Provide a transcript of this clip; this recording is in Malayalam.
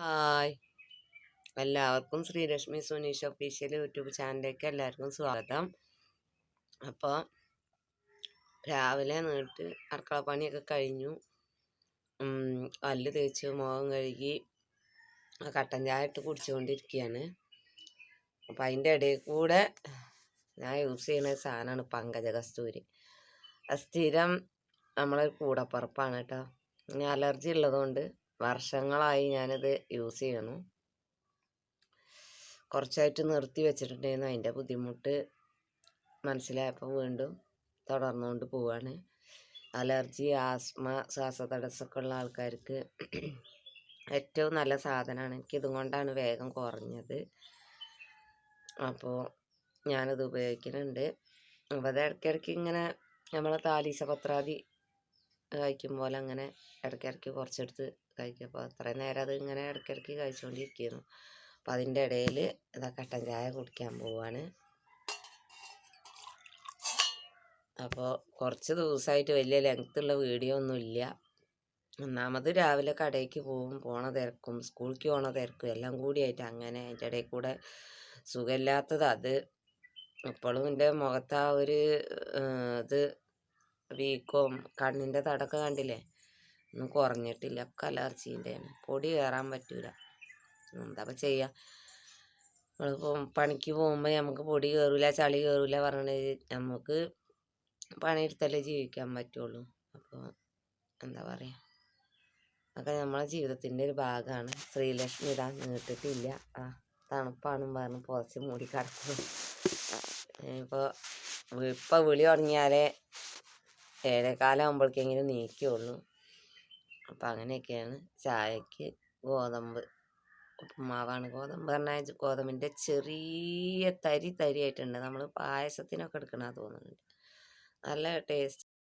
ഹായ് എല്ലാവർക്കും ശ്രീലക്ഷ്മി സുനീഷ് ഒഫീഷ്യൽ യൂട്യൂബ് ചാനലിലേക്ക് എല്ലാവർക്കും സ്വാഗതം. അപ്പോൾ രാവിലെ നീട്ട് അടുക്കള പണിയൊക്കെ കഴിഞ്ഞു. പല്ല് തേച്ച് മുഖം കഴുകി കട്ടൻ ചായ ഇട്ട് കുടിച്ചുകൊണ്ടിരിക്കുകയാണ്. അപ്പം അതിൻ്റെ ഇടയിൽ കൂടെ ഞാൻ യൂസ് ചെയ്യുന്ന സാധനമാണ് പങ്കജ കസ്തൂരി. സ്ഥിരം നമ്മളെ കൂടപ്പുറപ്പാണ് കേട്ടോ. അലർജി ഉള്ളതുകൊണ്ട് വർഷങ്ങളായി ഞാനിത് യൂസ് ചെയ്യണു. കുറച്ചായിട്ട് നിർത്തി വെച്ചിട്ടുണ്ടായിരുന്നു. അതിൻ്റെ ബുദ്ധിമുട്ട് മനസ്സിലായപ്പോൾ വീണ്ടും തുടർന്നുകൊണ്ട് പോവാണ്. അലർജി, ആസ്മ, ശ്വാസതടസ്സമൊക്കെ ഉള്ള ആൾക്കാർക്ക് ഏറ്റവും നല്ല സാധനമാണ്. എനിക്കിതും കൊണ്ടാണ് വേഗം കുറഞ്ഞത്. അപ്പോൾ ഞാനത് ഉപയോഗിക്കുന്നുണ്ട്. അപ്പോൾ അത് ഇടയ്ക്കിടയ്ക്ക് ഇങ്ങനെ നമ്മളെ താലീസ പത്രാതി കഴിക്കും പോലെ അങ്ങനെ ഇടയ്ക്കിടയ്ക്ക് കുറച്ചെടുത്ത് കഴിക്കുമ്പോൾ അത്രയും നേരം അത് ഇങ്ങനെ ഇടയ്ക്കിടയ്ക്ക് കഴിച്ചുകൊണ്ടിരിക്കുന്നു. അപ്പം അതിൻ്റെ ഇടയിൽ ഇതാ കട്ടൻ ചായ കുടിക്കാൻ പോവാണ്. അപ്പോൾ കുറച്ച് ദിവസമായിട്ട് വലിയ ലെങ്ത്തുള്ള വീഡിയോ ഒന്നും ഇല്ല. ഒന്നാമത് രാവിലെ കടയ്ക്ക് പോണ തിരക്കും സ്കൂളിലേക്ക് പോണ തിരക്കും എല്ലാം കൂടിയായിട്ട് അങ്ങനെ അതിൻ്റെ ഇടയിൽ കൂടെ സുഖമില്ലാത്തത് അത് ഇപ്പോഴും എൻ്റെ മുഖത്ത് ആ ഒരു ഇത് വീക്കവും കണ്ണിൻ്റെ തടക്കം കണ്ടില്ലേ, ഒന്നും കുറഞ്ഞിട്ടില്ല. ഒക്കെ അലർജീൻ്റെയാണ്. പൊടി കയറാൻ പറ്റൂല. എന്താ ചെയ്യുക, നമ്മളിപ്പോൾ പണിക്ക് പോകുമ്പോൾ നമുക്ക് പൊടി കയറില്ല, ചളി കയറില്ല പറഞ്ഞിട്ട് നമുക്ക് പണിയെടുത്തല്ലേ ജീവിക്കാൻ പറ്റുള്ളൂ. അപ്പോൾ എന്താ പറയുക, അതൊക്കെ നമ്മളെ ജീവിതത്തിൻ്റെ ഒരു ഭാഗമാണ്. ശ്രീലക്ഷ്മി ഇതാ നീട്ടിട്ടില്ല. തണുപ്പാണെന്ന് പറഞ്ഞ് പുറച്ച് മൂടി കിടക്കുന്നു. ഇപ്പോൾ വിളി തുടങ്ങിയാലേ 7:15 ആകുമ്പോഴേക്കെങ്കിലും നീക്കുള്ളൂ. അപ്പം അങ്ങനെയൊക്കെയാണ്. ചായക്ക് ഗോതമ്പ് ഉപ്പുമാവാണ്. ഗോതമ്പ് പറഞ്ഞാൽ ഗോതമ്പിൻ്റെ ചെറിയ തരി ആയിട്ടുണ്ട്. നമ്മൾ പായസത്തിനൊക്കെ എടുക്കണ തോന്നുന്നുണ്ട്. നല്ല ടേസ്റ്റ്.